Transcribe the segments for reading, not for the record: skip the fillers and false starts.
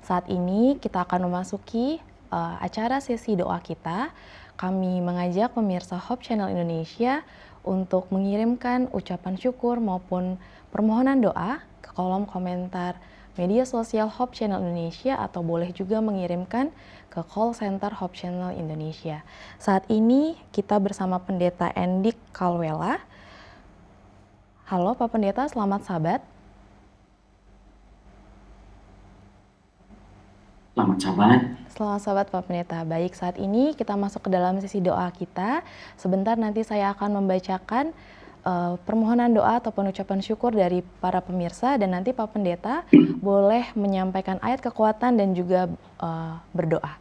Saat ini kita akan memasuki acara sesi doa kita. Kami mengajak pemirsa Hope Channel Indonesia untuk mengirimkan ucapan syukur maupun permohonan doa ke kolom komentar media sosial Hope Channel Indonesia atau boleh juga mengirimkan ke call center Hope Channel Indonesia. Saat ini kita bersama Pendeta Endik Kalwela. Halo Pak Pendeta, selamat sabat. Selamat sabat. Selamat sabat Pak Pendeta. Baik, saat ini kita masuk ke dalam sesi doa kita. Sebentar nanti saya akan membacakan permohonan doa ataupun ucapan syukur dari para pemirsa, dan nanti Pak Pendeta boleh menyampaikan ayat kekuatan dan juga berdoa.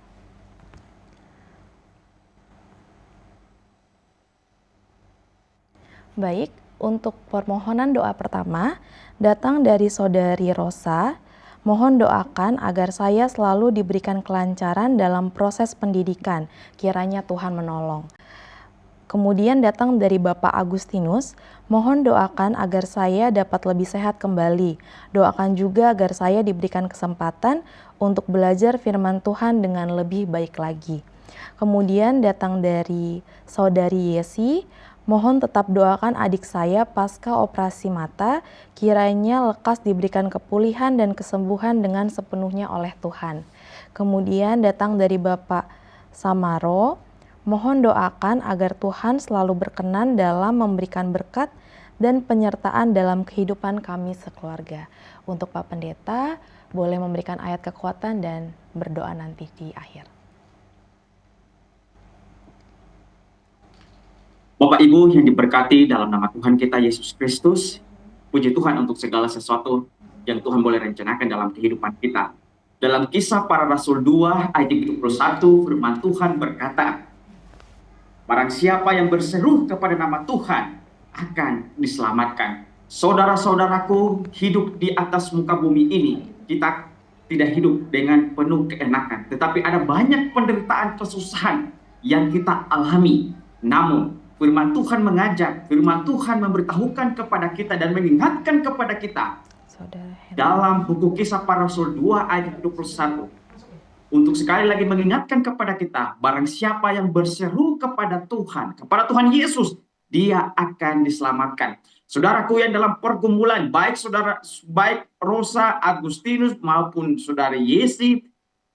Baik, untuk permohonan doa pertama datang dari Saudari Rosa. Mohon doakan agar saya selalu diberikan kelancaran dalam proses pendidikan, kiranya Tuhan menolong. Kemudian datang dari Bapak Agustinus, mohon doakan agar saya dapat lebih sehat kembali. Doakan juga agar saya diberikan kesempatan untuk belajar firman Tuhan dengan lebih baik lagi. Kemudian datang dari Saudari Yesi, mohon tetap doakan adik saya pasca operasi mata, kiranya lekas diberikan kepulihan dan kesembuhan dengan sepenuhnya oleh Tuhan. Kemudian datang dari Bapak Samaro, mohon doakan agar Tuhan selalu berkenan dalam memberikan berkat dan penyertaan dalam kehidupan kami sekeluarga. Untuk Pak Pendeta, boleh memberikan ayat kekuatan dan berdoa nanti di akhir. Bapak Ibu yang diberkati dalam nama Tuhan kita Yesus Kristus, puji Tuhan untuk segala sesuatu yang Tuhan boleh rencanakan dalam kehidupan kita. Dalam Kisah Para Rasul 2 ayat 21 firman Tuhan berkata, barang siapa yang berseru kepada nama Tuhan akan diselamatkan. Saudara-saudaraku, hidup di atas muka bumi ini, kita tidak hidup dengan penuh keenakan, tetapi ada banyak penderitaan, kesusahan yang kita alami. Namun firman Tuhan mengajak, firman Tuhan memberitahukan kepada kita dan mengingatkan kepada kita dalam buku Kisah Para Rasul 2 ayat 21 untuk sekali lagi mengingatkan kepada kita, barang siapa yang berseru kepada Tuhan Yesus, dia akan diselamatkan. Saudaraku yang dalam pergumulan, baik Rosa, Agustinus maupun saudari Yesi,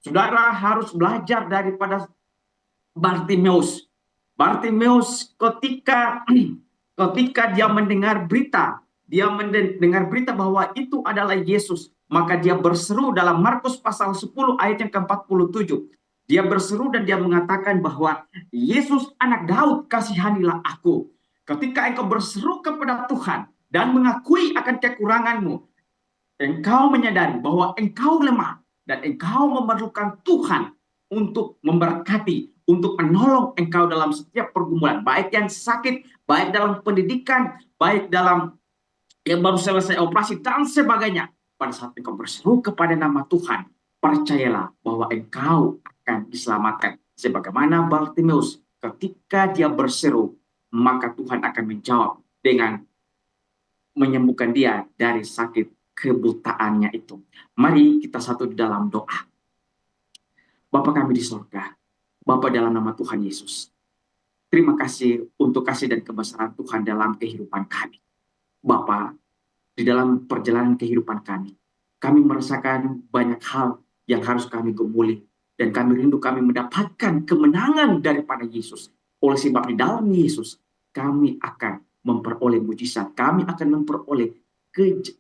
saudara harus belajar daripada Bartimeus. Bartimeus ketika dia mendengar berita bahwa itu adalah Yesus, maka dia berseru dalam Markus pasal 10 ayat yang ke-47. Dia berseru dan dia mengatakan bahwa Yesus anak Daud, kasihanilah aku. Ketika engkau berseru kepada Tuhan dan mengakui akan kekuranganmu, engkau menyadari bahwa engkau lemah dan engkau memerlukan Tuhan untuk memberkati, untuk menolong engkau dalam setiap pergumulan, baik yang sakit, baik dalam pendidikan, baik dalam yang baru selesai operasi dan sebagainya. Pada saat engkau berseru kepada nama Tuhan, percayalah bahwa engkau akan diselamatkan. Sebagaimana Bartimeus, ketika dia berseru, maka Tuhan akan menjawab dengan menyembuhkan dia dari sakit kebutaannya itu. Mari kita satu di dalam doa. Bapa kami di surga, Bapa dalam nama Tuhan Yesus, terima kasih untuk kasih dan kebesaran Tuhan dalam kehidupan kami. Bapa, di dalam perjalanan kehidupan kami merasakan banyak hal yang harus kami gumuli, dan kami rindu kami mendapatkan kemenangan daripada Yesus. Oleh sebab di dalam Yesus, kami akan memperoleh mujizat, kami akan memperoleh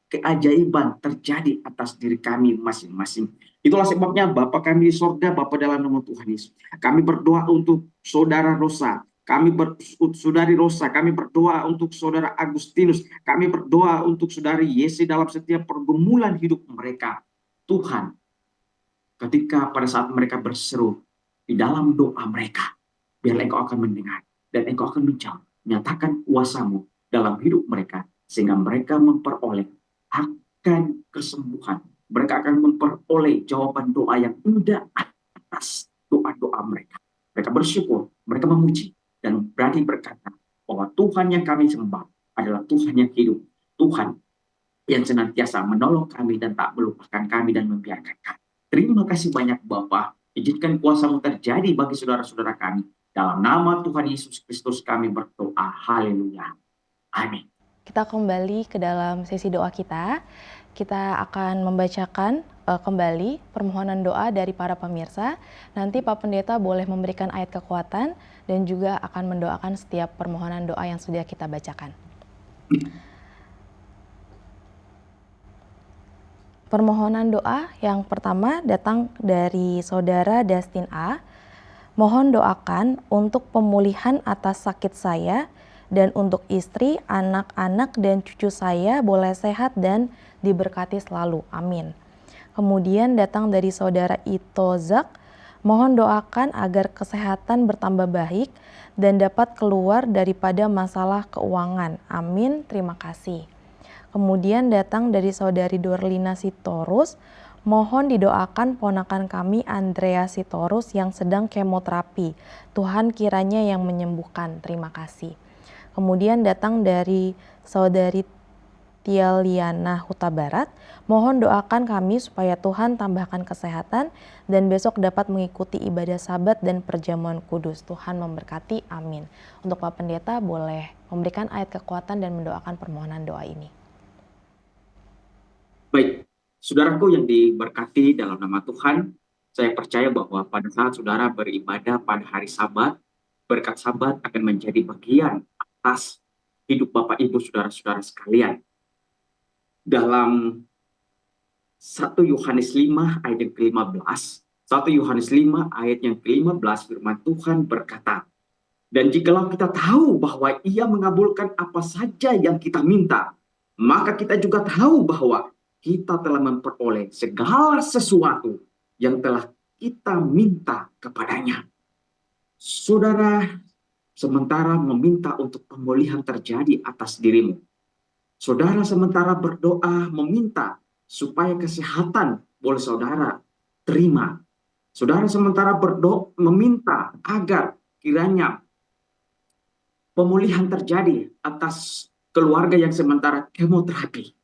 keajaiban terjadi atas diri kami masing-masing. Itulah sebabnya Bapa kami di surga, Bapa dalam nama Tuhan Yesus, kami berdoa untuk saudara Rosa, saudari Rosa, kami berdoa untuk saudara Agustinus, kami berdoa untuk saudari Yesi dalam setiap pergumulan hidup mereka. Tuhan, ketika pada saat mereka berseru di dalam doa mereka, biarlah Engkau akan mendengar dan Engkau akan menjawab, nyatakan kuasa-Mu dalam hidup mereka, sehingga mereka memperoleh akan kesembuhan. Mereka akan memperoleh jawaban doa yang indah atas doa-doa mereka. Mereka bersyukur, mereka memuji, dan berani berkata bahwa Tuhan yang kami sembah adalah Tuhan yang hidup, Tuhan yang senantiasa menolong kami dan tak melupakan kami dan membiarkan kami. Terima kasih banyak Bapa. Izinkan kuasa-Mu terjadi bagi saudara-saudara kami. Dalam nama Tuhan Yesus Kristus kami berdoa. Haleluya. Amin. Kita kembali ke dalam sesi doa kita. Kita akan membacakan kembali permohonan doa dari para pemirsa. Nanti Pak Pendeta boleh memberikan ayat kekuatan dan juga akan mendoakan setiap permohonan doa yang sudah kita bacakan. Permohonan doa yang pertama datang dari Saudara Dustin A. Mohon doakan untuk pemulihan atas sakit saya dan untuk istri, anak-anak, dan cucu saya boleh sehat dan diberkati selalu. Amin. Kemudian datang dari Saudara Ito Zak. Mohon doakan agar kesehatan bertambah baik dan dapat keluar daripada masalah keuangan. Amin. Terima kasih. Kemudian datang dari Saudari Dorlina Sitorus, mohon didoakan ponakan kami Andrea Sitorus yang sedang kemoterapi. Tuhan kiranya yang menyembuhkan. Terima kasih. Kemudian datang dari Saudari Tialiana Huta Barat, mohon doakan kami supaya Tuhan tambahkan kesehatan dan besok dapat mengikuti ibadah Sabat dan perjamuan kudus. Tuhan memberkati. Amin. Untuk Pak Pendeta boleh memberikan ayat kekuatan dan mendoakan permohonan doa ini. Baik, saudaraku yang diberkati dalam nama Tuhan, saya percaya bahwa pada saat saudara beribadah pada hari Sabat, berkat Sabat akan menjadi bagian atas hidup Bapak Ibu saudara-saudara sekalian. Dalam 1 Yohanes 5 ayat yang ke-15, 1 Yohanes 5 ayat yang ke-15 firman Tuhan berkata, dan jikalau kita tahu bahwa Ia mengabulkan apa saja yang kita minta, maka kita juga tahu bahwa kita telah memperoleh segala sesuatu yang telah kita minta kepadanya. Saudara, sementara meminta untuk pemulihan terjadi atas dirimu. Saudara sementara berdoa meminta supaya kesehatan boleh saudara terima. Saudara sementara berdoa meminta agar kiranya pemulihan terjadi atas keluarga yang sementara kemoterapi.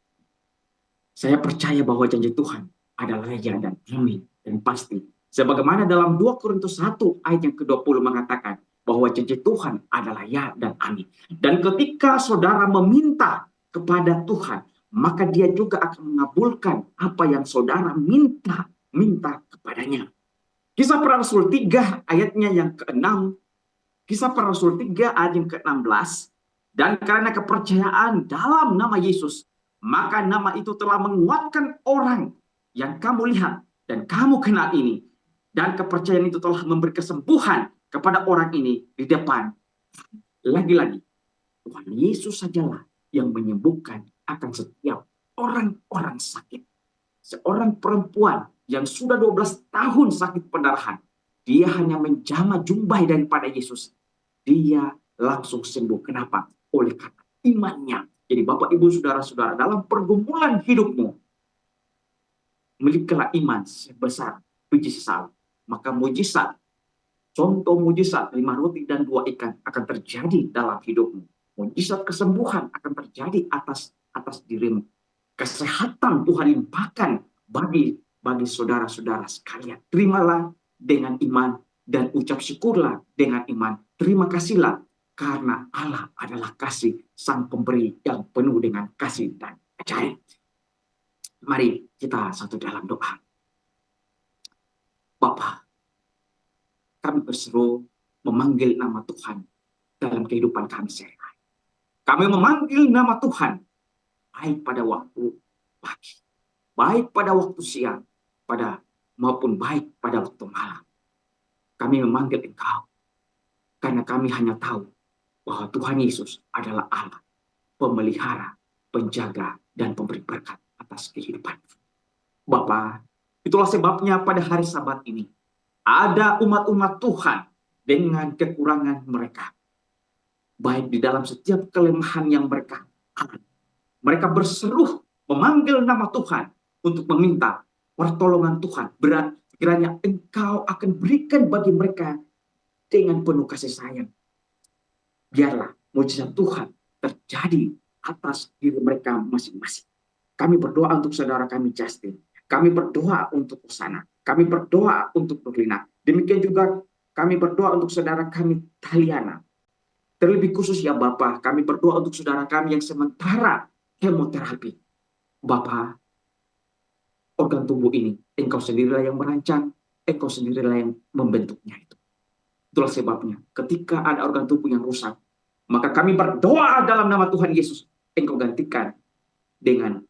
Saya percaya bahwa janji Tuhan adalah ya dan amin dan pasti. Sebagaimana dalam 2 Korintus 1 ayat yang ke-20 mengatakan bahwa janji Tuhan adalah ya dan amin. Dan ketika saudara meminta kepada Tuhan, maka Dia juga akan mengabulkan apa yang saudara minta kepadanya. Kisah Para Rasul 3 ayatnya yang ke-6, Kisah Para Rasul 3 ayat yang ke-16, dan karena kepercayaan dalam nama Yesus, maka nama itu telah menguatkan orang yang kamu lihat dan kamu kenal ini. Dan kepercayaan itu telah memberi kesembuhan kepada orang ini di depan. Lagi-lagi, Tuhan Yesus sajalah yang menyembuhkan akan setiap orang-orang sakit. Seorang perempuan yang sudah 12 tahun sakit pendarahan, dia hanya menjamah jumbai daripada Yesus. Dia langsung sembuh. Kenapa? Oleh karena imannya. Jadi Bapak Ibu Saudara-saudara, dalam pergumulan hidupmu, milikilah iman sebesar biji sesawi. Maka mujizat, contoh mujizat 5 roti dan 2 ikan akan terjadi dalam hidupmu. Mujizat kesembuhan akan terjadi atas dirimu. Kesehatan Tuhan limpahkan bagi saudara-saudara sekalian. Terimalah dengan iman dan ucap syukurlah dengan iman. Terima kasihlah karena Allah adalah kasih, sang pemberi yang penuh dengan kasih dan ajaib. Mari kita satu dalam doa. Bapa, kami berseru memanggil nama Tuhan dalam kehidupan kami sehari-hari. Kami memanggil nama Tuhan baik pada waktu pagi, baik pada waktu siang, maupun baik pada waktu malam. Kami memanggil Engkau karena kami hanya tahu bahwa Tuhan Yesus adalah Allah, pemelihara, penjaga, dan pemberi berkat atas kehidupan. Bapa, itulah sebabnya pada hari Sabat ini, ada umat-umat Tuhan dengan kekurangan mereka. Baik di dalam setiap kelemahan yang mereka alami. Mereka berseru memanggil nama Tuhan untuk meminta pertolongan Tuhan. Kiranya Engkau akan berikan bagi mereka dengan penuh kasih sayang. Biarlah mujizat Tuhan terjadi atas diri mereka masing-masing. Kami berdoa untuk saudara kami Justin. Kami berdoa untuk Usana. Kami berdoa untuk Nurlina. Demikian juga kami berdoa untuk saudara kami Taliana. Terlebih khusus ya Bapak, kami berdoa untuk saudara kami yang sementara kemoterapi. Bapak, organ tubuh ini, Engkau sendirilah yang merancang, Engkau sendirilah yang membentuknya itu. Itulah sebabnya, ketika ada organ tubuh yang rusak, maka kami berdoa dalam nama Tuhan Yesus, Engkau gantikan dengan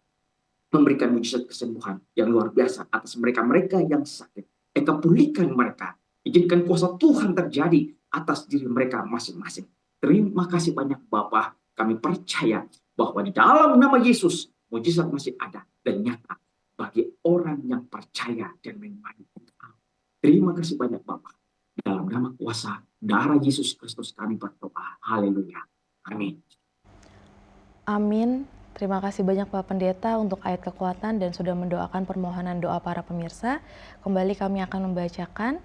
memberikan mujizat kesembuhan yang luar biasa atas mereka-mereka yang sakit. Engkau pulihkan mereka. Izinkan kuasa Tuhan terjadi atas diri mereka masing-masing. Terima kasih banyak Bapa. Kami percaya bahwa di dalam nama Yesus, mujizat masih ada dan nyata bagi orang yang percaya dan mengimani. Terima kasih banyak Bapa. Dalam nama kuasa darah Yesus Kristus kami berdoa. Haleluya. Amin. Amin. Terima kasih banyak Pak Pendeta untuk ayat kekuatan dan sudah mendoakan permohonan doa para pemirsa. Kembali kami akan membacakan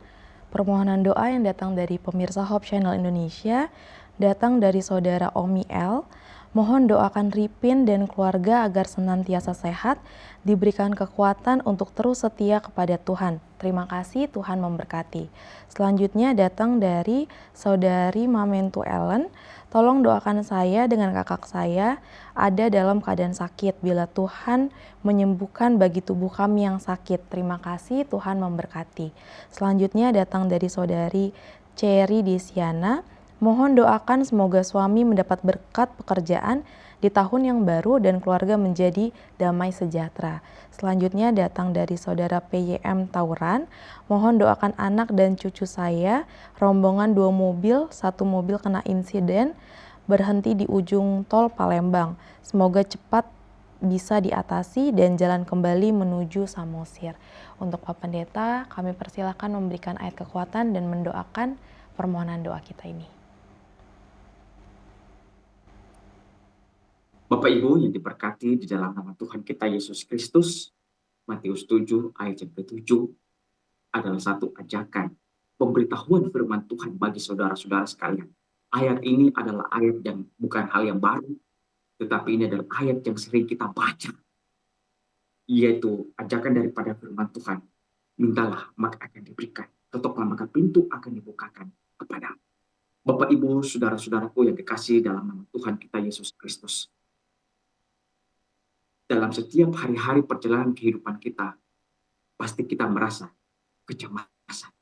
permohonan doa yang datang dari pemirsa Hope Channel Indonesia, datang dari saudara Omi L. Mohon doakan Ripin dan keluarga agar senantiasa sehat, diberikan kekuatan untuk terus setia kepada Tuhan. Terima kasih, Tuhan memberkati. Selanjutnya datang dari saudari Mamentu Ellen. Tolong doakan saya dengan kakak saya ada dalam keadaan sakit. Bila Tuhan menyembuhkan bagi tubuh kami yang sakit. Terima kasih, Tuhan memberkati. Selanjutnya datang dari saudari Cherry Desiana. Mohon doakan semoga suami mendapat berkat pekerjaan di tahun yang baru dan keluarga menjadi damai sejahtera. Selanjutnya datang dari saudara PYM Tauran. Mohon doakan anak dan cucu saya, rombongan 2 mobil, 1 mobil kena insiden berhenti di ujung tol Palembang. Semoga cepat bisa diatasi dan jalan kembali menuju Samosir. Untuk Pak Pendeta, kami persilakan memberikan ayat kekuatan dan mendoakan permohonan doa kita ini. Bapak Ibu yang diberkati di dalam nama Tuhan kita Yesus Kristus, Matius 7 ayat yang ke-7 adalah satu ajakan pemberitahuan firman Tuhan bagi saudara-saudara sekalian. Ayat ini adalah ayat yang bukan hal yang baru, tetapi ini adalah ayat yang sering kita baca, yaitu ajakan daripada firman Tuhan. Mintalah maka akan diberikan, ketoklah maka pintu akan dibukakan kepada Bapak Ibu, saudara-saudaraku yang dikasihi dalam nama Tuhan kita Yesus Kristus. Dalam setiap hari-hari perjalanan kehidupan kita, pasti kita merasa kecemasan,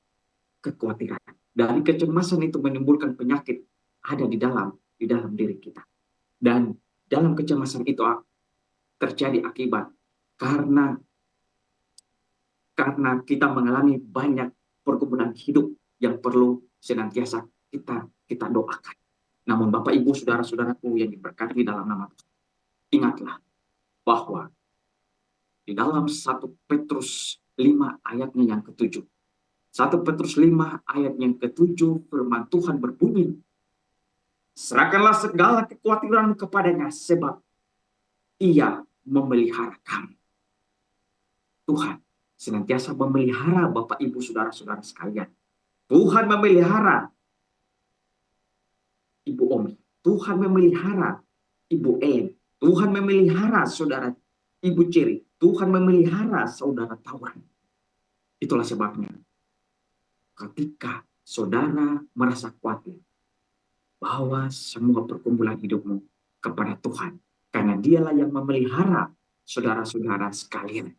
kekhawatiran. Dari kecemasan itu menimbulkan penyakit ada di dalam diri kita. Dan dalam kecemasan itu terjadi akibat karena kita mengalami banyak pergumulan hidup yang perlu senantiasa kita doakan. Namun Bapak Ibu saudara-saudaraku yang diberkati dalam nama Tuhan, ingatlah bahwa di dalam 1 Petrus 5 ayatnya yang ke-7. 1 Petrus 5 ayat yang ke-7 firman Tuhan berbunyi, serahkanlah segala kekhawatiran kepadanya sebab ia memelihara kamu. Tuhan senantiasa memelihara Bapak Ibu saudara-saudara sekalian. Tuhan memelihara Ibu Omi. Tuhan memelihara Ibu En. Tuhan memelihara saudara Ibu Ciri. Tuhan memelihara saudara Tauran. Itulah sebabnya ketika saudara merasa khawatir bahwa semua pergumulan hidupmu kepada Tuhan, karena dialah yang memelihara saudara-saudara sekalian.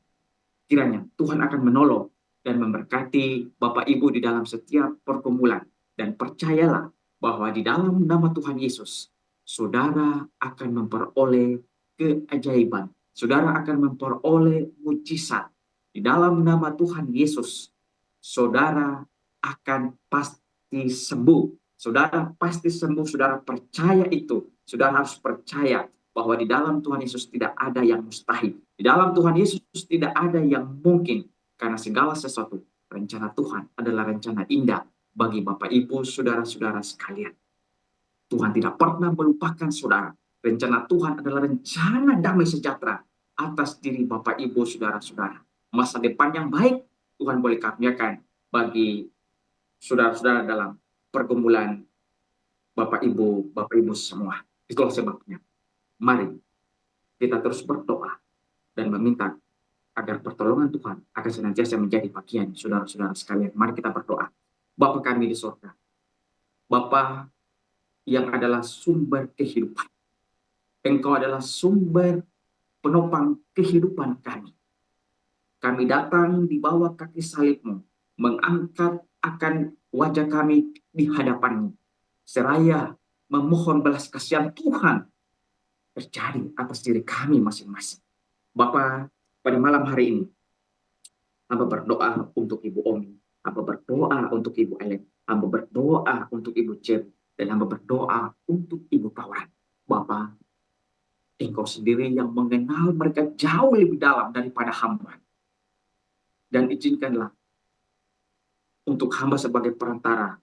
Kiranya Tuhan akan menolong dan memberkati Bapak Ibu di dalam setiap pergumulan. Dan percayalah bahwa di dalam nama Tuhan Yesus, saudara akan memperoleh keajaiban. Saudara akan memperoleh mujizat. Di dalam nama Tuhan Yesus, saudara akan pasti sembuh. Saudara pasti sembuh, saudara percaya itu. Saudara harus percaya bahwa di dalam Tuhan Yesus tidak ada yang mustahil. Di dalam Tuhan Yesus tidak ada yang mungkin. Karena segala sesuatu, rencana Tuhan adalah rencana indah bagi Bapak Ibu, saudara-saudara sekalian. Tuhan tidak pernah melupakan saudara. Rencana Tuhan adalah rencana damai sejahtera atas diri Bapak Ibu, saudara-saudara. Masa depan yang baik Tuhan boleh karuniakan bagi saudara-saudara dalam pergumulan Bapak Ibu semua. Itulah sebabnya. Mari kita terus berdoa dan meminta agar pertolongan Tuhan akan senantiasa menjadi bagian saudara-saudara sekalian. Mari kita berdoa. Bapa kami di surga, Bapa yang adalah sumber kehidupan. Engkau adalah sumber penopang kehidupan kami. Kami datang di bawah kaki salib-Mu, mengangkat akan wajah kami di hadapan-Mu, seraya memohon belas kasihan Tuhan terjadi atas diri kami masing-masing. Bapa, pada malam hari ini, hamba berdoa untuk Ibu Omi, hamba berdoa untuk Ibu Ellen, hamba berdoa untuk Ibu Jen, dan hamba berdoa untuk Ibu Tauran. Bapa, Engkau sendiri yang mengenal mereka jauh lebih dalam daripada hamba. Dan izinkanlah untuk hamba sebagai perantara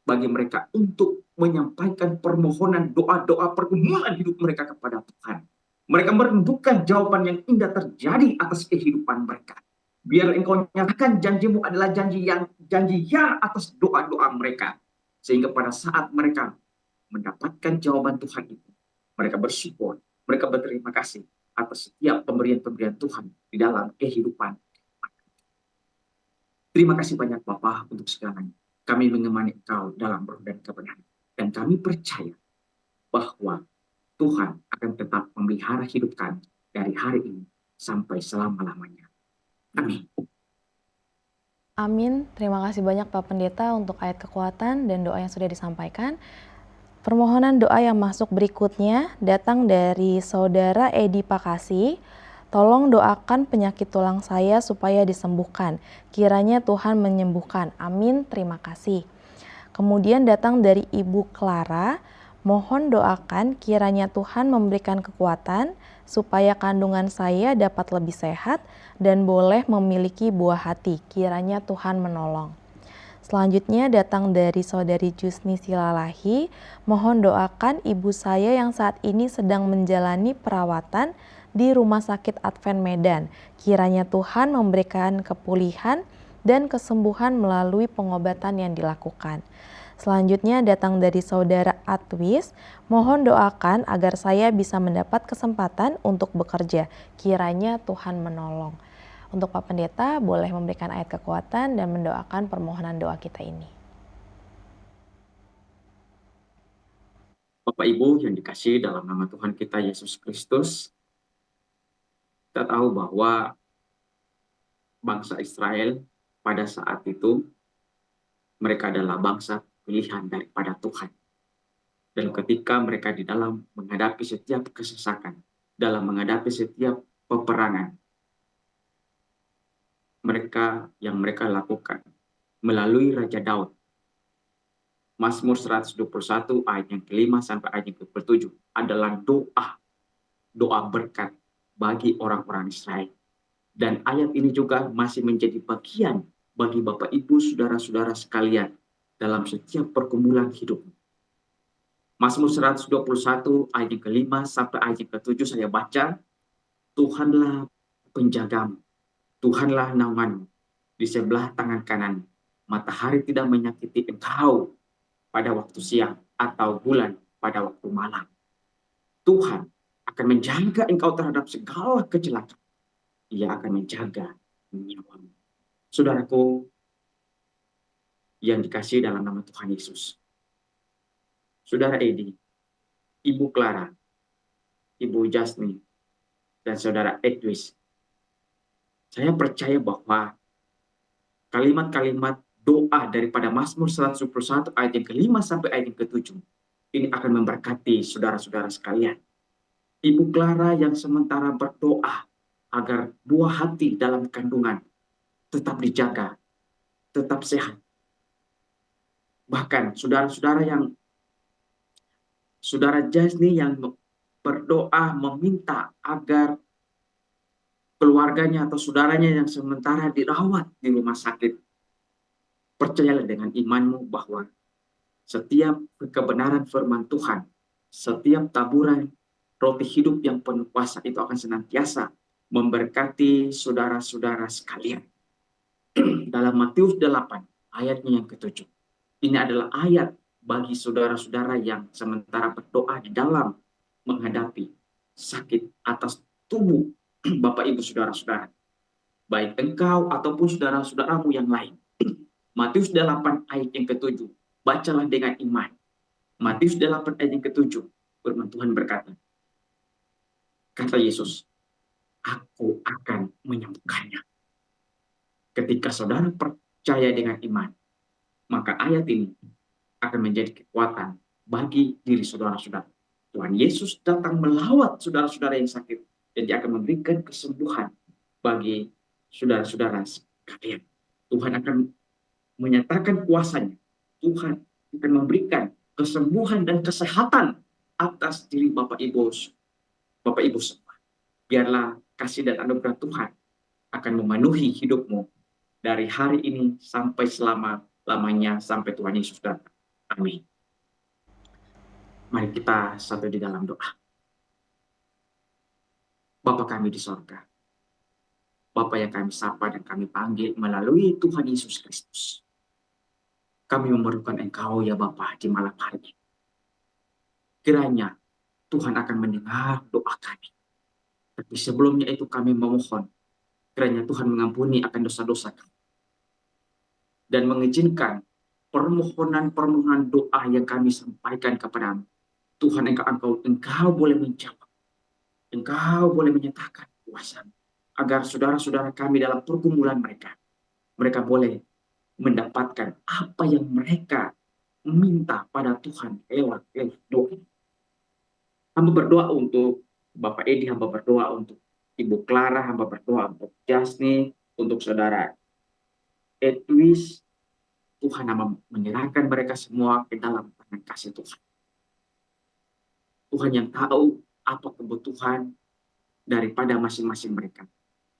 bagi mereka untuk menyampaikan permohonan doa-doa pergumulan hidup mereka kepada Tuhan. Mereka merindukan jawaban yang indah terjadi atas kehidupan mereka. Biar Engkau nyatakan janji-Mu adalah janji yang atas doa-doa mereka. Sehingga pada saat mereka mendapatkan jawaban Tuhan itu, mereka bersyukur, mereka berterima kasih atas setiap pemberian-pemberian Tuhan di dalam kehidupan. Terima kasih banyak Bapa untuk segalanya. Kami mengemani Engkau dalam roh dan kebenaran. Dan kami percaya bahwa Tuhan akan tetap memelihara hidup kami dari hari ini sampai selama-lamanya. Amin. Amin. Terima kasih banyak Pak Pendeta untuk ayat kekuatan dan doa yang sudah disampaikan. Permohonan doa yang masuk berikutnya datang dari Saudara Edi Pakasi. Tolong doakan penyakit tulang saya supaya disembuhkan. Kiranya Tuhan menyembuhkan. Amin. Terima kasih. Kemudian datang dari Ibu Clara. Mohon doakan kiranya Tuhan memberikan kekuatan supaya kandungan saya dapat lebih sehat dan boleh memiliki buah hati. Kiranya Tuhan menolong. Selanjutnya datang dari Saudari Jusni Silalahi, mohon doakan ibu saya yang saat ini sedang menjalani perawatan di Rumah Sakit Advent Medan. Kiranya Tuhan memberikan kepulihan dan kesembuhan melalui pengobatan yang dilakukan. Selanjutnya datang dari Saudara Atwis, mohon doakan agar saya bisa mendapat kesempatan untuk bekerja. Kiranya Tuhan menolong. Untuk Pak Pendeta, boleh memberikan ayat kekuatan dan mendoakan permohonan doa kita ini. Bapak Ibu yang dikasihi dalam nama Tuhan kita Yesus Kristus, kita tahu bahwa bangsa Israel pada saat itu mereka adalah bangsa pilihan daripada Tuhan. Dan ketika mereka di dalam menghadapi setiap kesesakan, dalam menghadapi setiap peperangan, mereka lakukan melalui Raja Daud. Mazmur 121 ayat yang kelima sampai ayat yang ke-7 adalah doa berkat bagi orang-orang Israel. Dan ayat ini juga masih menjadi bagian bagi Bapak Ibu saudara-saudara sekalian dalam setiap pergumulan hidup. Mazmur 121 ayat yang kelima sampai ayat yang ke-7 saya baca, Tuhanlah penjagamu, Tuhanlah naunganmu, di sebelah tangan kanan, matahari tidak menyakiti engkau pada waktu siang atau bulan pada waktu malam. Tuhan akan menjaga engkau terhadap segala kecelakaan. Ia akan menjaga nyawamu. Saudaraku yang dikasihi dalam nama Tuhan Yesus. Saudara Edi, Ibu Clara, Ibu Jasmine, dan Saudara Edwis. Saya percaya bahwa kalimat-kalimat doa daripada Mazmur 121 ayat yang kelima sampai ayat yang ke-7 ini akan memberkati saudara-saudara sekalian. Ibu Clara yang sementara berdoa agar buah hati dalam kandungan tetap dijaga, tetap sehat. Bahkan saudara Jasni yang berdoa meminta agar keluarganya atau saudaranya yang sementara dirawat di rumah sakit. Percayalah dengan imanmu bahwa setiap kebenaran firman Tuhan, setiap taburan roti hidup yang penuh kuasa itu akan senantiasa memberkati saudara-saudara sekalian. Dalam Matius 8 ayatnya yang ke-7. Ini adalah ayat bagi saudara-saudara yang sementara berdoa di dalam menghadapi sakit atas tubuh Bapak Ibu saudara-saudara. baik engkau ataupun saudara-saudaramu yang lain. Matius 8 ayat yang ke-7, bacalah dengan iman. Matius 8 ayat yang ke-7, firman Tuhan berkata, kata Yesus, aku akan menyembuhkannya. Ketika saudara percaya dengan iman, maka ayat ini akan menjadi kekuatan bagi diri saudara-saudara. Tuhan Yesus datang melawat saudara-saudara yang sakit, dan Dia akan memberikan kesembuhan bagi saudara-saudara sekalian. Tuhan akan menyatakan kuasanya. Tuhan akan memberikan kesembuhan dan kesehatan atas diri Bapak Ibu semua. Biarlah kasih dan anugerah Tuhan akan memenuhi hidupmu dari hari ini sampai selama-lamanya, sampai Tuhan Yesus datang. Amin. Mari kita satu di dalam doa. Bapa kami di sorga, Bapa yang kami sapa dan kami panggil melalui Tuhan Yesus Kristus. Kami memerlukan Engkau ya Bapa di malam hari ini. Kiranya Tuhan akan mendengar doa kami. Tapi sebelumnya itu kami memohon, kiranya Tuhan mengampuni akan dosa-dosa kami. Dan mengizinkan permohonan-permohonan doa yang kami sampaikan kepadamu. Tuhan, Engkau boleh menjawab. Engkau boleh menyatakan kuasa. Agar saudara-saudara kami dalam pergumulan mereka boleh mendapatkan apa yang mereka minta pada Tuhan lewat doa. Hamba berdoa untuk Bapak Edi, hamba berdoa untuk Ibu Clara, hamba berdoa untuk Jasni, untuk saudara Edwis. Tuhan menyerahkan mereka semua ke dalam tangan kasih Tuhan. Tuhan yang tahu apa kebutuhan daripada masing-masing mereka.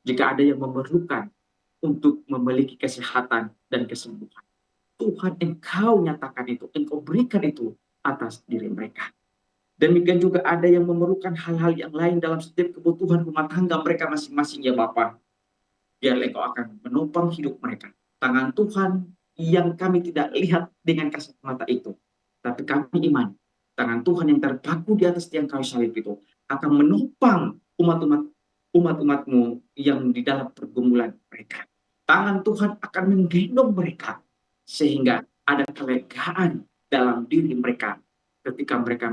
Jika ada yang memerlukan untuk memiliki kesehatan dan kesembuhan, Tuhan Engkau nyatakan itu, Engkau berikan itu atas diri mereka. Demikian juga ada yang memerlukan hal-hal yang lain dalam setiap kebutuhan rumah tangga mereka masing-masing ya Bapa. Biar Engkau akan menopang hidup mereka. Tangan Tuhan yang kami tidak lihat dengan kasat mata itu, tapi kami iman. Tangan Tuhan yang terpaku di atas tiang kayu salib itu akan menopang umat-umatmu yang di dalam pergumulan mereka. Tangan Tuhan akan menggendong mereka sehingga ada kelegaan dalam diri mereka ketika mereka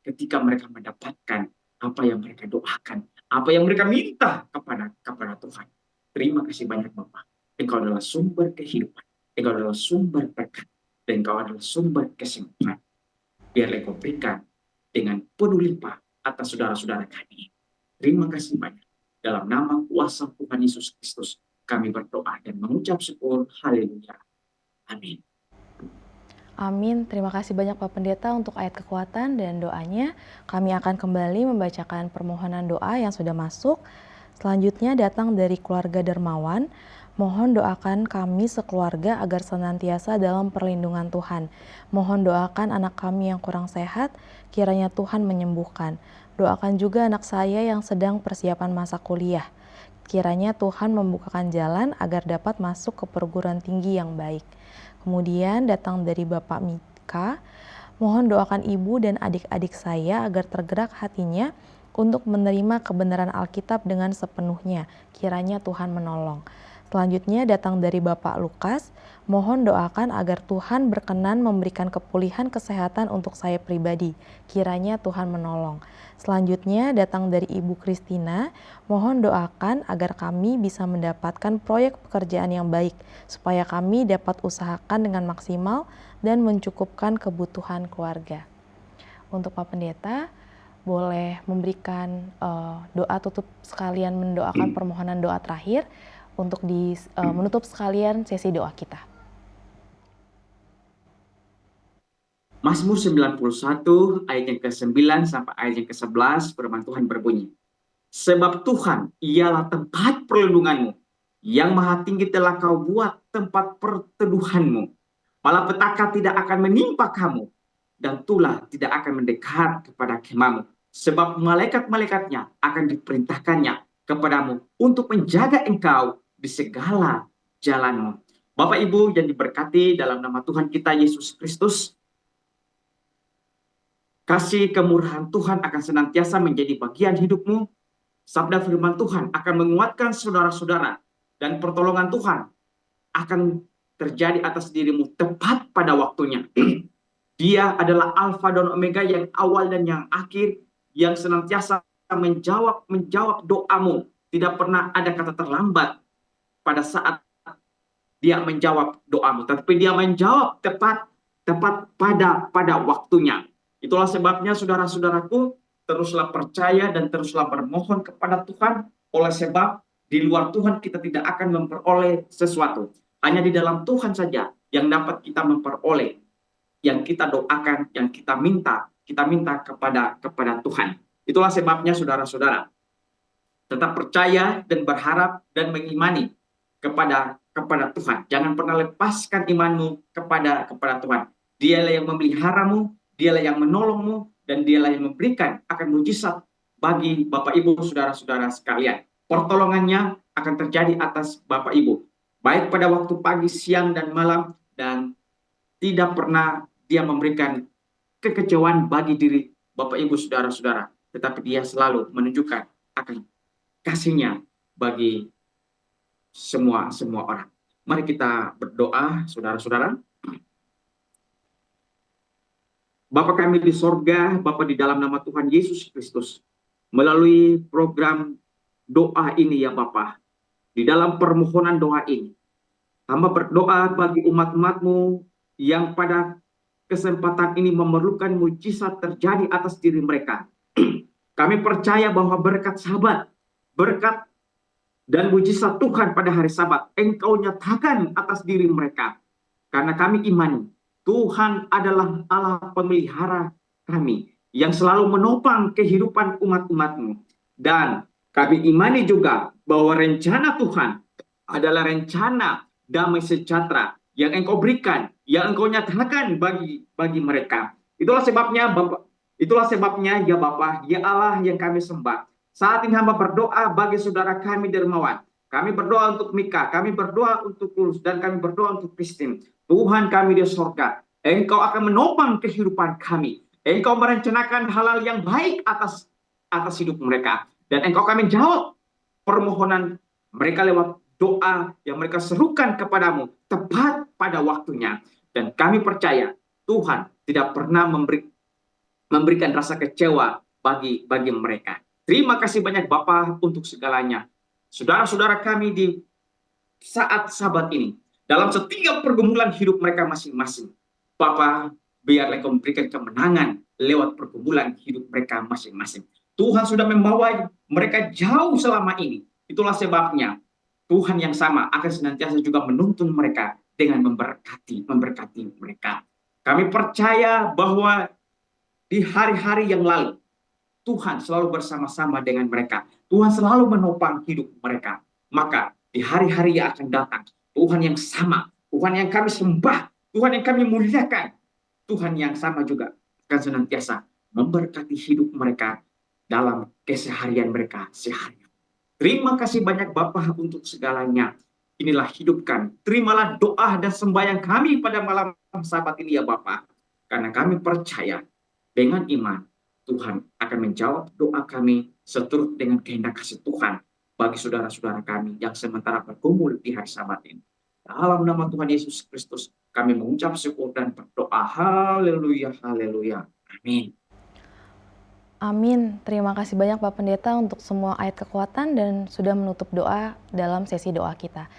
ketika mereka mendapatkan apa yang mereka doakan, apa yang mereka minta kepada Tuhan. Terima kasih banyak Bapak. Engkau adalah sumber kehidupan, Engkau adalah sumber berkat, dan Engkau adalah sumber kesembuhan. Biarlah Engkau berikan dengan penuh limpah atas saudara-saudara kami. Terima kasih banyak. Dalam nama kuasa Tuhan Yesus Kristus, kami berdoa dan mengucap syukur. Haleluya. Amin. Amin. Terima kasih banyak Pak Pendeta untuk ayat kekuatan dan doanya. Kami akan kembali membacakan permohonan doa yang sudah masuk. Selanjutnya datang dari keluarga Dermawan. Mohon doakan kami sekeluarga agar senantiasa dalam perlindungan Tuhan. Mohon doakan anak kami yang kurang sehat, kiranya Tuhan menyembuhkan. Doakan juga anak saya yang sedang persiapan masa kuliah. Kiranya Tuhan membukakan jalan agar dapat masuk ke perguruan tinggi yang baik. Kemudian datang dari Bapak Mika, mohon doakan ibu dan adik-adik saya agar tergerak hatinya untuk menerima kebenaran Alkitab dengan sepenuhnya. Kiranya Tuhan menolong. Selanjutnya datang dari Bapak Lukas, mohon doakan agar Tuhan berkenan memberikan kepulihan kesehatan untuk saya pribadi. Kiranya Tuhan menolong. Selanjutnya datang dari Ibu Kristina, mohon doakan agar kami bisa mendapatkan proyek pekerjaan yang baik, supaya kami dapat usahakan dengan maksimal dan mencukupkan kebutuhan keluarga. Untuk Pak Pendeta, boleh memberikan doa tutup sekalian mendoakan permohonan doa terakhir untuk menutup sekalian sesi doa kita. Mazmur 91 ayat yang ke-9 sampai ayat yang ke-11 firman Tuhan berbunyi, sebab Tuhan ialah tempat perlindunganmu, yang maha tinggi telah kau buat tempat perteduhanmu. Malapetaka tidak akan menimpa kamu, dan tulah tidak akan mendekat kepada kemahmu. Sebab malaikat-malaikatnya akan diperintahkannya kepadamu untuk menjaga engkau di segala jalanmu. Bapak Ibu yang diberkati dalam nama Tuhan kita Yesus Kristus, kasih kemurahan Tuhan akan senantiasa menjadi bagian hidupmu. Sabda firman Tuhan akan menguatkan saudara-saudara dan pertolongan Tuhan akan terjadi atas dirimu tepat pada waktunya. Dia adalah Alfa dan Omega, yang awal dan yang akhir, yang senantiasa menjawab doamu. Tidak pernah ada kata terlambat pada saat dia menjawab doamu, tetapi dia menjawab tepat pada waktunya. Itulah sebabnya saudara-saudaraku, teruslah percaya dan teruslah bermohon kepada Tuhan, oleh sebab di luar Tuhan kita tidak akan memperoleh sesuatu. Hanya di dalam Tuhan saja yang dapat kita memperoleh yang kita doakan, yang kita minta kepada Tuhan. Itulah sebabnya saudara-saudara, tetap percaya dan berharap dan mengimani kepada Tuhan. Jangan pernah lepaskan imanmu kepada Tuhan. Dialah yang memeliharamu, dialah yang menolongmu, dan dialah yang memberikan akan mujizat bagi Bapak Ibu, saudara-saudara sekalian. Pertolongannya akan terjadi atas Bapak Ibu, baik pada waktu pagi, siang, dan malam, dan tidak pernah dia memberikan kekecewaan bagi diri Bapak Ibu, saudara-saudara, tetapi dia selalu menunjukkan akan kasihnya bagi semua orang. Mari kita berdoa, saudara-saudara. Bapa kami di sorga, Bapa di dalam nama Tuhan Yesus Kristus, melalui program doa ini ya Bapa, di dalam permohonan doa ini, hamba berdoa bagi umat-umat-Mu yang pada kesempatan ini memerlukan mujizat terjadi atas diri mereka. Kami percaya bahwa berkat Sabat, berkat dan mujizat Tuhan pada hari Sabat, Engkau nyatakan atas diri mereka. Karena kami imani, Tuhan adalah Allah pemelihara kami, yang selalu menopang kehidupan umat-umat-Mu. Dan kami imani juga bahwa rencana Tuhan adalah rencana damai sejahtera yang Engkau berikan, yang Engkau nyatakan bagi mereka. Itulah sebabnya Bapak, itulah sebabnya ya Bapa, ya Allah yang kami sembah. Saat ini hamba berdoa bagi saudara kami dermawan. Kami berdoa untuk Mika, kami berdoa untuk Tulus, dan kami berdoa untuk Christine. Tuhan kami di sorga, Engkau akan menopang kehidupan kami. Engkau merencanakan hal-hal yang baik atas hidup mereka. Dan Engkau akan menjawab permohonan mereka lewat doa yang mereka serukan kepadamu tepat pada waktunya. Dan kami percaya Tuhan tidak pernah memberikan rasa kecewa bagi mereka. Terima kasih banyak Bapa untuk segalanya. Saudara-saudara kami di saat Sabat ini, dalam setiap pergumulan hidup mereka masing-masing, Bapa, biarlah Engkau memberikan kemenangan lewat pergumulan hidup mereka masing-masing. Tuhan sudah membawa mereka jauh selama ini. Itulah sebabnya Tuhan yang sama akan senantiasa juga menuntun mereka dengan memberkati mereka. Kami percaya bahwa di hari-hari yang lalu, Tuhan selalu bersama-sama dengan mereka. Tuhan selalu menopang hidup mereka. Maka di hari-hari yang akan datang, Tuhan yang sama, Tuhan yang kami sembah, Tuhan yang kami muliakan, Tuhan yang sama juga akan senantiasa memberkati hidup mereka dalam keseharian mereka sehari. Terima kasih banyak Bapa untuk segalanya. Inilah hidupkan. Terimalah doa dan sembahyang kami pada malam Sabat ini ya Bapa. Karena kami percaya dengan iman, Tuhan akan menjawab doa kami seturut dengan kehendak kasih Tuhan bagi saudara-saudara kami yang sementara berkumpul di hari Sabat ini. Dalam nama Tuhan Yesus Kristus, kami mengucap syukur dan berdoa. Haleluya, haleluya. Amin. Amin. Terima kasih banyak Pak Pendeta untuk semua ayat kekuatan dan sudah menutup doa dalam sesi doa kita.